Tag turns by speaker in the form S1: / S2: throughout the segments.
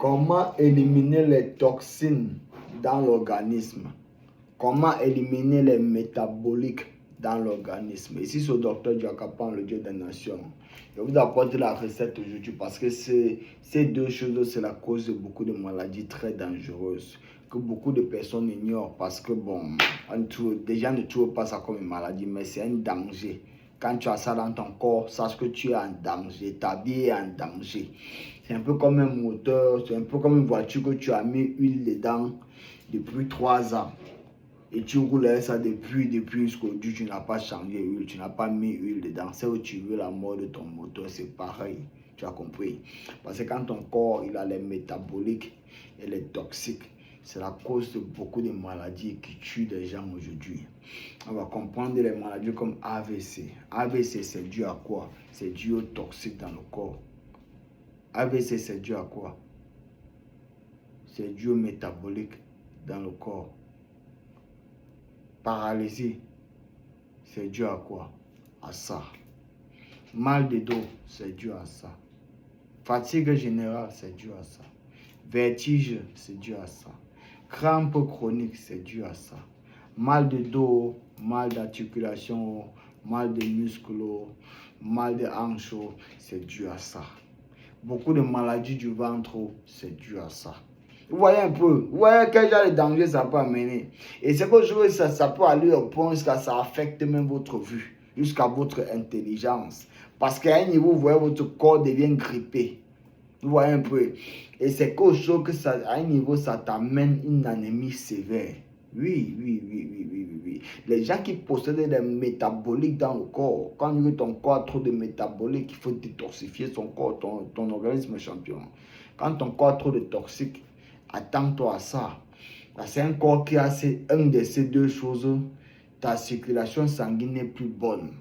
S1: Comment éliminer les toxines dans l'organisme? Comment éliminer les métaboliques dans l'organisme? Ici, c'est le docteur Diakapan, le Dieu des nations. Je vous apporte la recette aujourd'hui parce que ces deux choses, c'est la cause de beaucoup de maladies très dangereuses que beaucoup de personnes ignorent parce que, bon, des gens ne trouvent pas ça comme une maladie, mais c'est un danger. Quand tu as ça dans ton corps, sache que tu es en danger, ta vie est en danger. C'est un peu comme un moteur, c'est un peu comme une voiture que tu as mis huile dedans depuis 3 ans. Et tu roules ça depuis jusqu'aujourd'hui, tu n'as pas changé l'huile, tu n'as pas mis huile dedans. C'est où tu veux la mort de ton moteur, c'est pareil. Tu as compris? Parce que quand ton corps il a les métaboliques et les toxiques, c'est la cause de beaucoup de maladies qui tuent des gens aujourd'hui. On va comprendre les maladies comme AVC. AVC, c'est dû à quoi? C'est dû aux toxiques dans le corps. AVC, c'est dû à quoi? C'est dû aux métaboliques dans le corps. Paralysie, c'est dû à quoi? À ça. Mal de dos, c'est dû à ça. Fatigue générale, c'est dû à ça. Vertige, c'est dû à ça. Crampes chroniques, c'est dû à ça. Mal de dos, mal d'articulation, mal de muscles, mal de hanches, c'est dû à ça. Beaucoup de maladies du ventre, c'est dû à ça. Vous voyez un peu, vous voyez quel genre de danger ça peut amener. Et c'est que ça peut aller au point jusqu'à ça affecte même votre vue, jusqu'à votre intelligence. Parce qu'à un niveau, vous voyez, votre corps devient grippé. Vous voyez un peu. Et c'est quelque chose que ça, à un niveau, ça t'amène une anémie sévère. Oui. Les gens qui possèdent des métaboliques dans le corps, quand ton corps a trop de métaboliques, il faut détoxifier son corps, ton organisme champion. Quand ton corps a trop de toxiques, attends-toi à ça. C'est un corps qui a une de ces deux choses, ta circulation sanguine n'est plus bonne.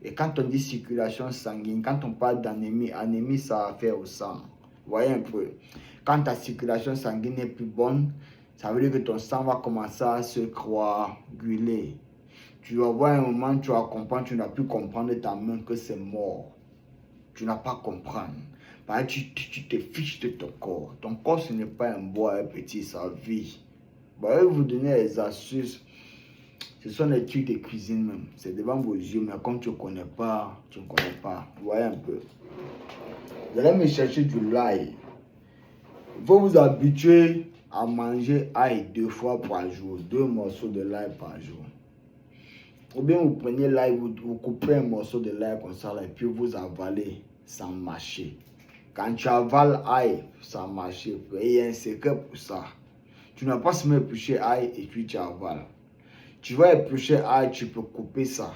S1: Et quand on dit circulation sanguine, quand on parle d'anémie, anémie ça a affaire au sang. Vous voyez un peu. Quand ta circulation sanguine n'est plus bonne, ça veut dire que ton sang va commencer à se coaguler. Tu vas voir un moment, tu vas comprendre, tu n'as plus comprendre ta main que c'est mort. Tu n'as pas comprendre. Parce que tu te fiches de ton corps. Ton corps, ce n'est pas un bois, un petit, ça vit. Je vais vous donner les astuces. Ce sont des trucs de cuisine même. C'est devant vos yeux, mais comme tu ne connais pas, tu ne connais pas. Vous voyez un peu. Vous allez me chercher du l'ail. Il faut vous habituer à manger ail 2 fois par jour. 2 morceaux de l'ail par jour. Ou bien vous prenez l'ail, vous coupez un morceau de l'ail comme ça, là, et puis vous avalez sans mâcher. Quand tu avales ail sans mâcher, il y a un secret pour ça. Tu n'as pas seulement épluché ail et puis tu avales. Tu vas éplucher ail, tu peux couper ça.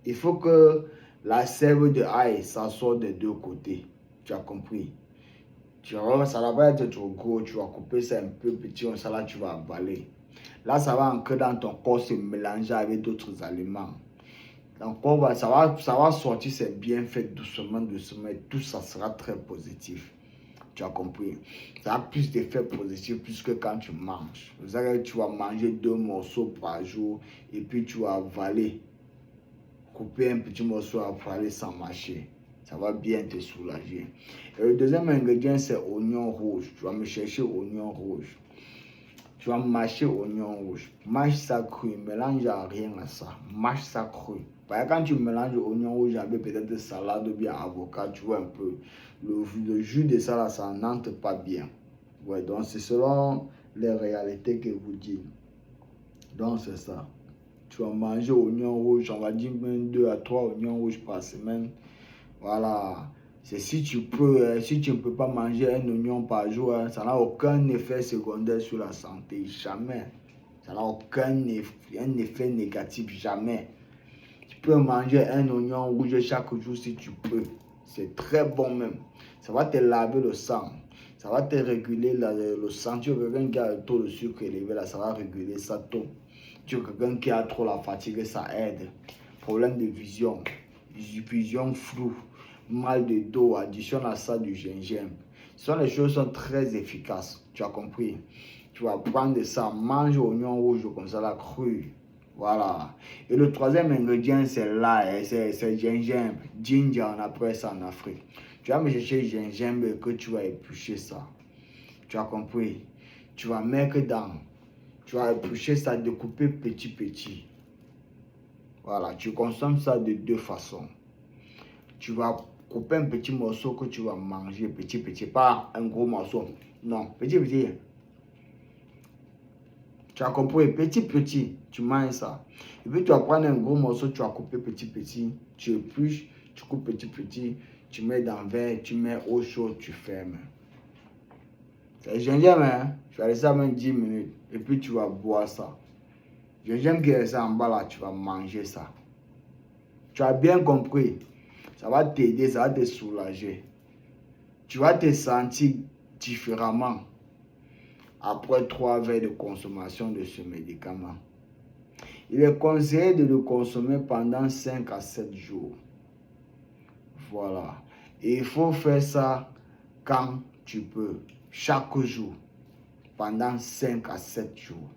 S1: Il faut que la sève de ail, ça sorte des deux côtés. Tu as compris? Ça va pas être trop gros, tu vas couper ça un peu petit, ça là tu vas avaler. Là, ça va entrer dans ton corps, se mélanger avec d'autres aliments. Ton corps, ça va sortir ses bienfaits doucement, et tout ça sera très positif. Tu as compris? Ça a plus d'effets positifs plus que quand tu manges. Vous savez, tu vas manger 2 morceaux par jour et puis tu vas avaler. Couper un petit morceau à avaler sans mâcher. Ça va bien te soulager. Et le deuxième ingrédient, c'est oignon rouge. Tu vas me chercher oignon rouge. Tu vas mâcher oignon rouge. Mâche ça cru. Mélange à rien à ça. Mâche ça cru. Parce que quand tu mélanges oignon rouge avec peut-être salade ou bien avocat, tu vois un peu. Le jus de ça, là, ça n'entre pas bien. Ouais, donc c'est selon les réalités que vous dites. Donc c'est ça. Tu vas manger oignon rouge, on va dire 2 à 3 oignons rouges par semaine. Voilà. C'est si tu peux, si tu ne peux pas manger un oignon par jour, ça n'a aucun effet secondaire sur la santé. Jamais. Ça n'a aucun effet négatif. Jamais. Tu peux manger un oignon rouge chaque jour si tu peux. C'est très bon même. Ça va te laver le sang. Ça va te réguler le sang. Tu es quelqu'un qui a le taux de sucre élevé, là, ça va réguler ça tôt. Tu es quelqu'un qui a trop la fatigue, ça aide. Problème de vision floue, mal de dos, additionne à ça du gingembre. Les choses sont très efficaces. Tu as compris? Tu vas prendre ça, mange oignon rouge comme ça, la cru. Voilà. Et le troisième ingrédient, c'est l'ail, c'est gingembre. Ginger, on appelle ça en Afrique. Tu vas me chercher gingembre et que tu vas éplucher ça. Tu as compris? Tu vas mettre dans. Tu vas éplucher ça, découper petit. Voilà, tu consommes ça de deux façons. Tu vas couper un petit morceau que tu vas manger petit, pas un gros morceau. Non, petit. Tu as compris? Petit, tu manges ça. Et puis tu vas prendre un gros morceau, tu vas couper petit. Tu épluches, tu coupes petit. Tu mets dans le verre, tu mets au chaud, tu fermes. C'est gingembre, hein? Tu vas laisser ça même 10 minutes. Et puis tu vas boire ça. Gingembre qui est resté en bas là, tu vas manger ça. Tu as bien compris. Ça va t'aider, ça va te soulager. Tu vas te sentir différemment après 3 verres de consommation de ce médicament. Il est conseillé de le consommer pendant 5 à 7 jours. Voilà. Et il faut faire ça quand tu peux, chaque jour, pendant 5 à 7 jours.